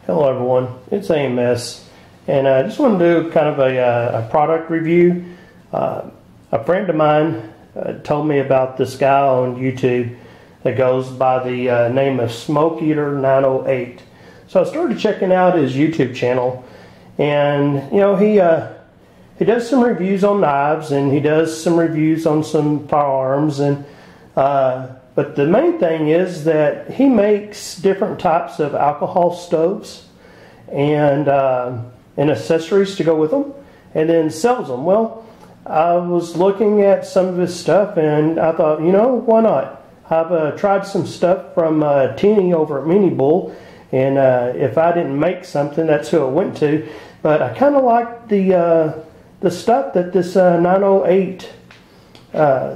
Hello everyone, it's AMS, and I just want to do kind of a product review. A friend of mine told me about this guy on YouTube that goes by the name of Smoke Eater 908. So I started checking out his YouTube channel, and he does some reviews on knives, and he does some reviews on some firearms, and but the main thing is that he makes different types of alcohol stoves and accessories to go with them, and then sells them. Well, I was looking at some of his stuff, and I thought, why not? I've tried some stuff from Teeny over at Mini Bull, and if I didn't make something, that's who it went to. But I kind of like the stuff that this 908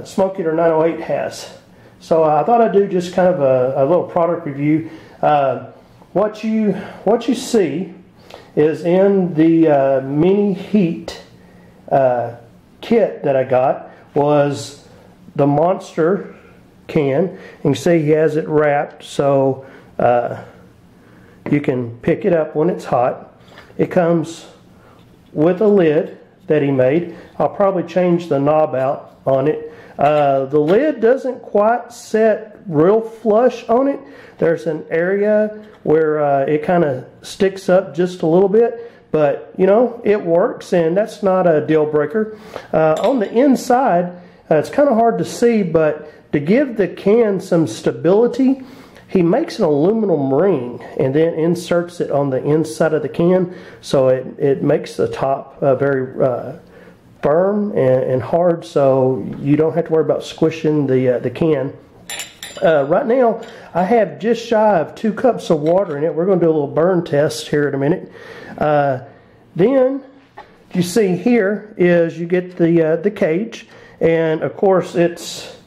Smoke Eater 908 has. So I thought I'd do just kind of a little product review. What you see is in the mini heat kit that I got was the Monster can. You can see he has it wrapped so you can pick it up when it's hot. It comes with a lid that he made. I'll probably change the knob out on it. The lid doesn't quite set real flush on it. There's an area where it kind of sticks up just a little bit, but it works, and that's not a deal breaker. On the inside, it's kind of hard to see, but to give the can some stability, he makes an aluminum ring and then inserts it on the inside of the can, so it makes the top very firm and hard, so you don't have to worry about squishing the can. Right now I have just shy of 2 cups of water in it. We're going to do a little burn test here in a minute. Then you see here is you get the cage, and of course it's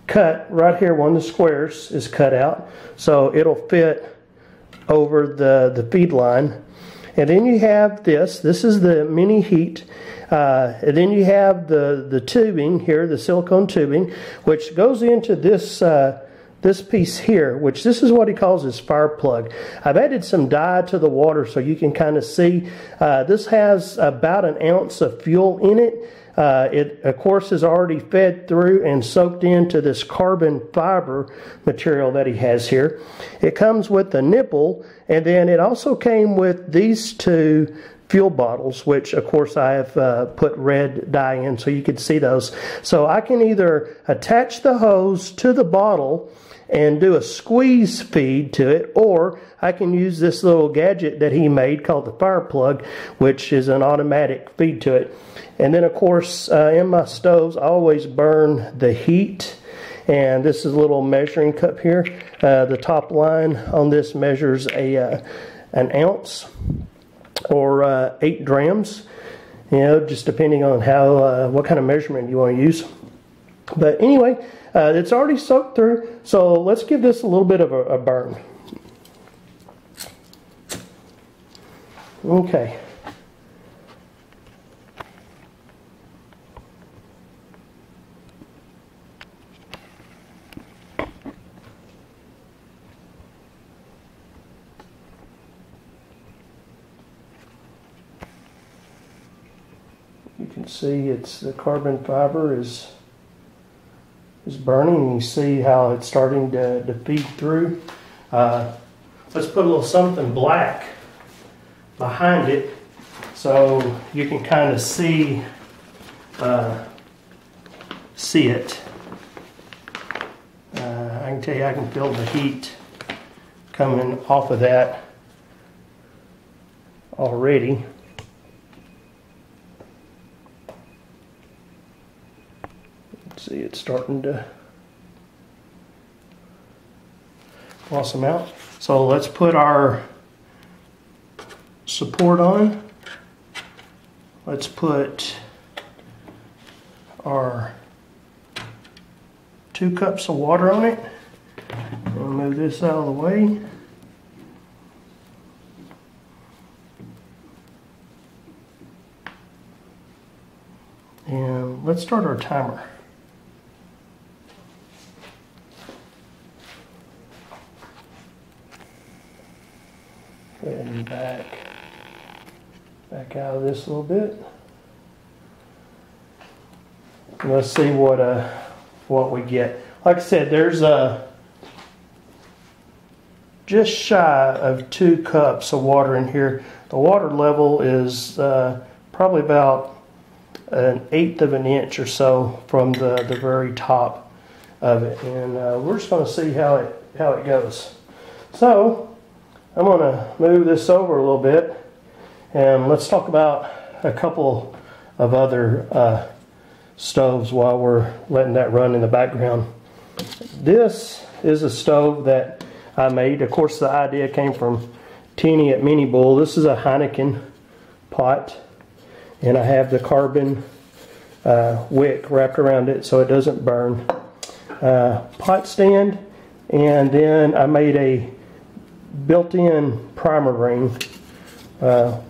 cut right here. One of the squares is cut out so it'll fit over the feed line. And then you have this is the mini heat. And then you have the tubing here, the silicone tubing, which goes into this this piece here, which this is what he calls his fire plug. I've added some dye to the water so you can kind of see. This has about 1 ounce of fuel in it. It of course is already fed through and soaked into this carbon fiber material that he has here. It comes with the nipple, and then it also came with these 2 fuel bottles, which of course I have put red dye in so you can see those. So I can either attach the hose to the bottle and do a squeeze feed to it, or I can use this little gadget that he made called the fire plug, which is an automatic feed to it. And then of course in my stoves I always burn the heat, and this is a little measuring cup here. The top line on this measures an ounce or 8 grams, just depending on how what kind of measurement you want to use. But anyway, it's already soaked through, so let's give this a little bit of a burn. Okay. You can see it's the carbon fiber is burning. You see how it's starting to feed through. Let's put a little something black behind it so you can kind of see it. I can tell you I can feel the heat coming off of that already. See, it's starting to blossom out. So let's put our support on. Let's put our 2 cups of water on it. We'll move this out of the way. And let's start our timer. And back out of this a little bit. And let's see what we get. Like I said, there's just shy of 2 cups of water in here. The water level is probably about 1/8 of an inch or so from the very top of it. And we're just going to see how it goes. So I'm going to move this over a little bit, and let's talk about a couple of other stoves while we're letting that run in the background. This is a stove that I made. Of course, the idea came from Teeny at Mini Bull. This is a Heineken pot, and I have the carbon wick wrapped around it so it doesn't burn. Pot stand, and then I made a built-in primer ring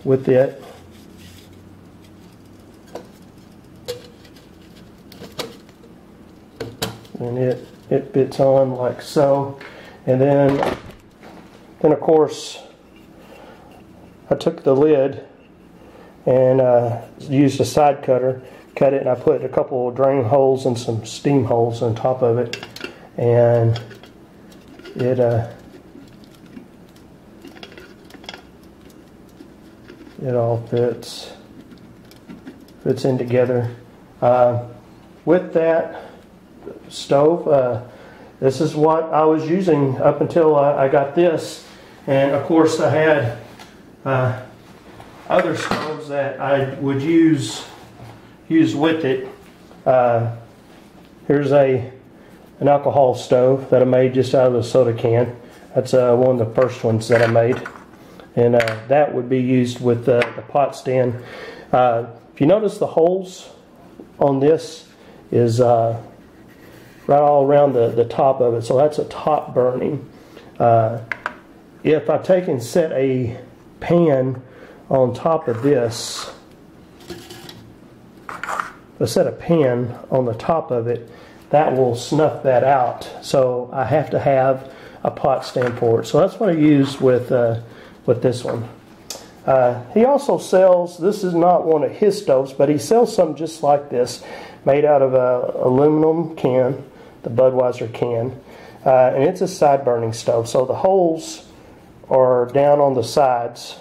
with it. And it fits on like so. And then of course I took the lid and used a side cutter, cut it, and I put a couple of drain holes and some steam holes on top of it, and it all fits in together. With that stove, this is what I was using up until I got this, and of course I had other stoves that I would use with it. Here's an alcohol stove that I made just out of a soda can. That's one of the first ones that I made, and that would be used with the pot stand. If you notice, the holes on this is right all around the top of it, so that's a top burning. If I take and set a pan on top of this, let's set a pan on the top of it, that will snuff that out. So I have to have a pot stand for it. So that's what I use with this one. He also sells, this is not one of his stoves, but he sells some just like this, made out of a aluminum can, the Budweiser can, and it's a side burning stove. So the holes are down on the sides,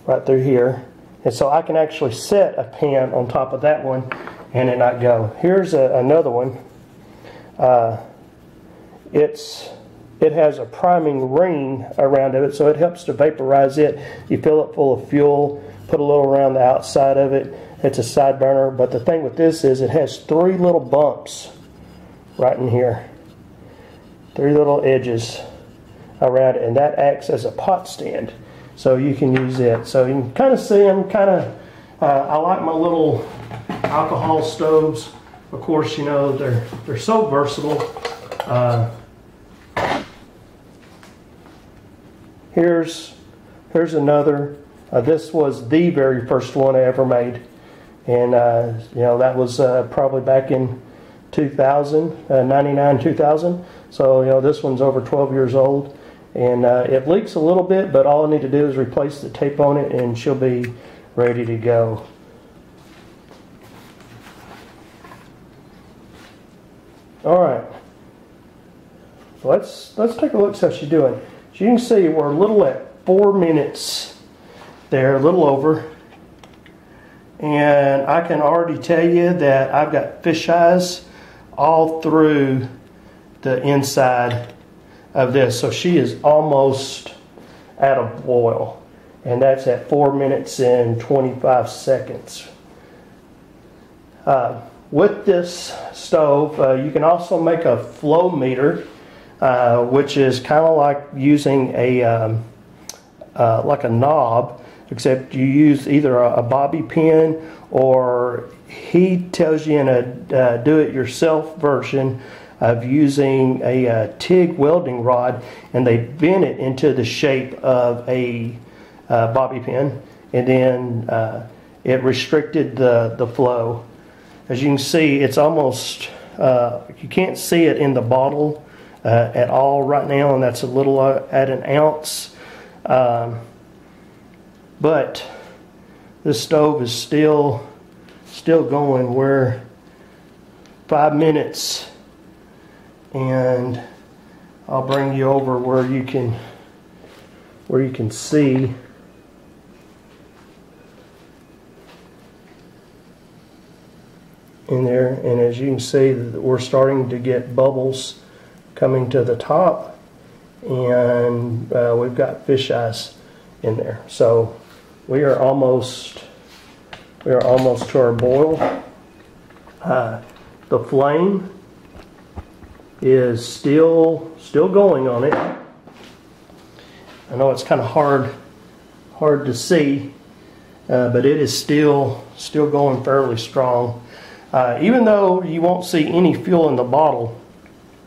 right through here, and so I can actually set a pan on top of that one and it not go. Here's another one. It has a priming ring around it, so it helps to vaporize it. You fill it full of fuel, put a little around the outside of it. It's a side burner, but the thing with this is it has 3 little bumps right in here. 3 little edges around it, and that acts as a pot stand. So you can use it. So you can kind of see them I like my little alcohol stoves. Of course, you know, they're so versatile. Here's another. This was the very first one I ever made, and you know, that was probably back in 2000, 99, 2000. So you know, this one's over 12 years old, and it leaks a little bit, but all I need to do is replace the tape on it, and she'll be ready to go. All right, let's take a look at how she's doing. As you can see, we're a little at 4 minutes there, a little over. And I can already tell you that I've got fish eyes all through the inside of this. So she is almost at a boil. And that's at 4 minutes and 25 seconds. With this stove, you can also make a flow meter, which is kind of like using like a knob, except you use either a bobby pin, or he tells you in a do-it-yourself version of using a TIG welding rod, and they bend it into the shape of a bobby pin, and then it restricted the flow. As you can see, it's almost, you can't see it in the bottle at all right now, and that's a little at an ounce. But this stove is still going. We're 5 minutes, and I'll bring you over where you can see in there. And as you can see, we're starting to get bubbles coming to the top, and we've got fish eyes in there. So we are almost to our boil. The flame is still going on it. I know it's kind of hard to see, but it is still going fairly strong. Even though you won't see any fuel in the bottle,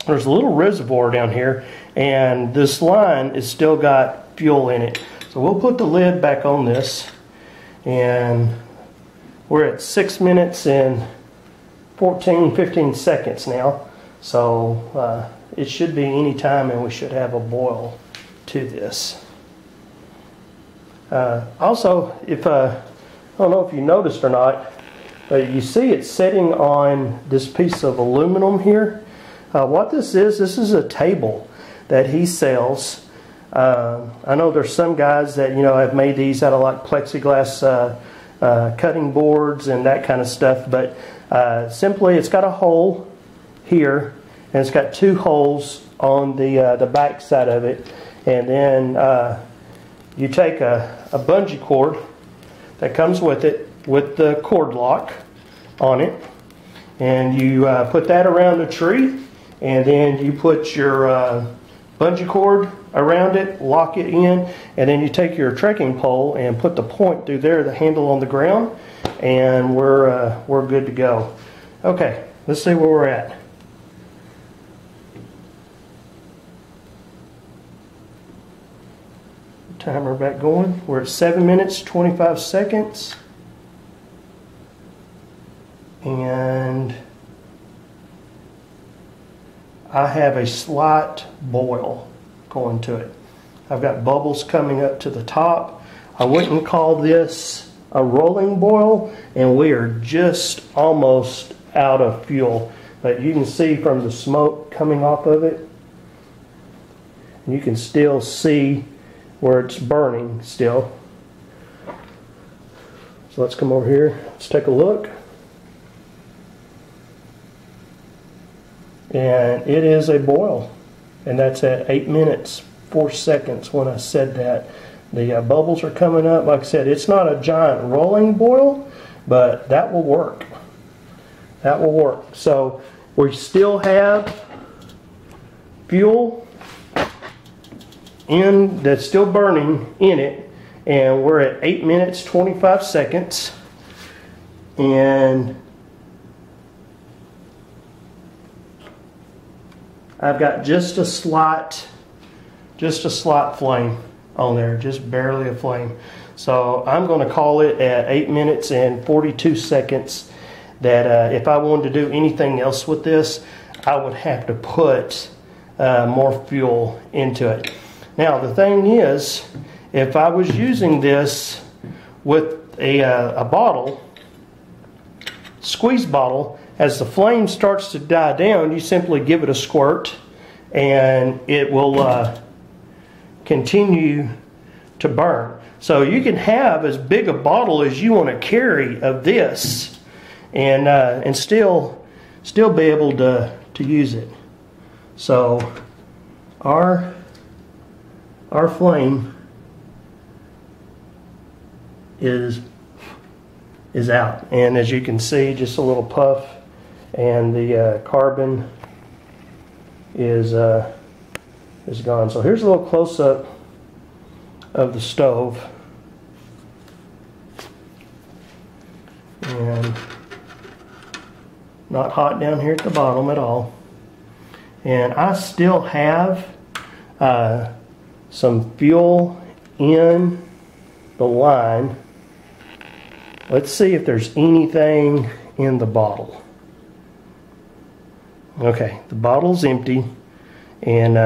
there's a little reservoir down here, and this line has still got fuel in it. So we'll put the lid back on this, and we're at 6 minutes and 15 seconds now. So it should be any time, and we should have a boil to this. Also, I don't know if you noticed or not, but you see it's sitting on this piece of aluminum here. What this is a table that he sells. I know there's some guys that have made these out of like plexiglass cutting boards and that kind of stuff, but simply it's got a hole here, and it's got 2 holes on the back side of it, and then you take a bungee cord that comes with it with the cord lock on it, and you put that around the tree, and then you put your bungee cord around it, lock it in, and then you take your trekking pole and put the point through there, the handle on the ground, and we're good to go. Okay, let's see where we're at. Timer back going. We're at 7 minutes 25 seconds, and I have a slight boil going to it. I've got bubbles coming up to the top. I wouldn't call this a rolling boil, and we are just almost out of fuel, but you can see from the smoke coming off of it, you can still see where it's burning still. So let's come over here, let's take a look. And it is a boil, and that's at 8 minutes 4 seconds when I said that. The bubbles are coming up. Like I said, it's not a giant rolling boil, but that will work. That will work. So we still have fuel in that's still burning in it, and we're at 8 minutes 25 seconds, and I've got just a slight flame on there, just barely a flame. So I'm going to call it at 8 minutes and 42 seconds that if I wanted to do anything else with this, I would have to put more fuel into it. Now the thing is, if I was using this with a bottle, squeeze bottle, as the flame starts to die down, you simply give it a squirt, and it will continue to burn. So you can have as big a bottle as you want to carry of this, and still be able to use it. So our flame is out, and as you can see, just a little puff, and the carbon is gone. So here's a little close-up of the stove, and not hot down here at the bottom at all. And I still have some fuel in the line. Let's see if there's anything in the bottle. Okay, the bottle's empty, and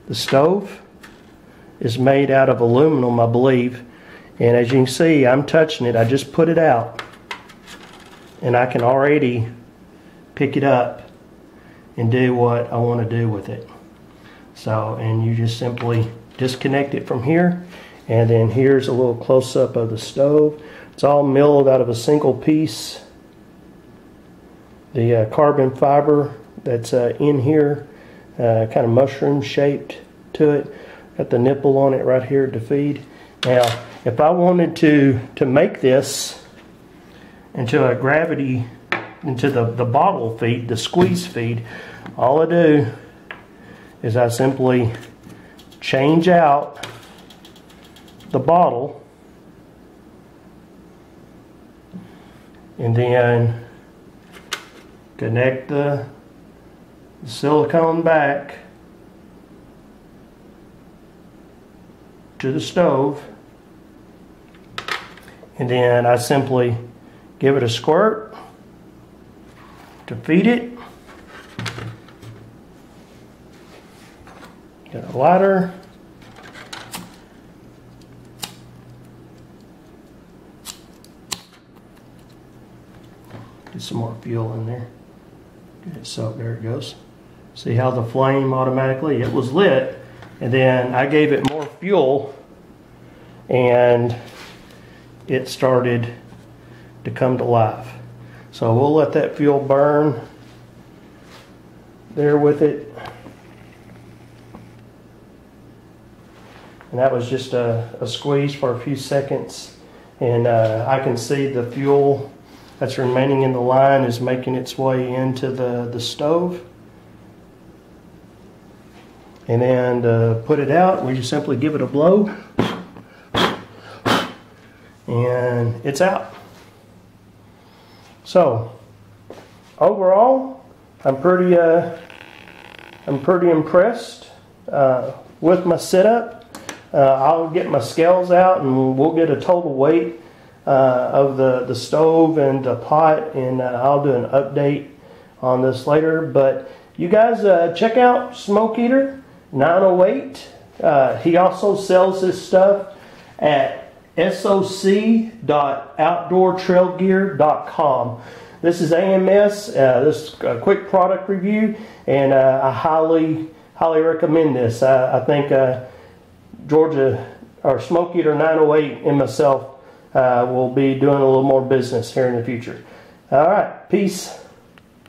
The stove is made out of aluminum, I believe. And as you can see, I'm touching it. I just put it out. And I can already pick it up and do what I want to do with it. So, and you just simply disconnect it from here. And then here's a little close-up of the stove. It's all milled out of a single piece. The carbon fiber that's in here, kind of mushroom shaped to it. Got the nipple on it right here to feed. Now, if I wanted to make this into a gravity, into the bottle feed, the squeeze feed, all I do is I simply change out the bottle and then connect the silicone back to the stove, and then I simply give it a squirt to feed it. Got a lighter. Get some more fuel in there. Good, so there it goes. See how the flame automatically, it was lit, and then I gave it more fuel and it started to come to life. So we'll let that fuel burn there with it. And that was just a squeeze for a few seconds. And I can see the fuel that's remaining in the line is making its way into the stove. And then to put it out, we just simply give it a blow. And it's out. So overall, I'm pretty impressed with my setup. I'll get my scales out and we'll get a total weight of the stove and the pot, and I'll do an update on this later. But you guys check out Smoke Eater 908. He also sells his stuff at soc.outdoortrailgear.com. This is AMS. This is a quick product review, and I highly recommend this. I think Georgia, or Smoke Eater 908, and myself will be doing a little more business here in the future. All right, peace.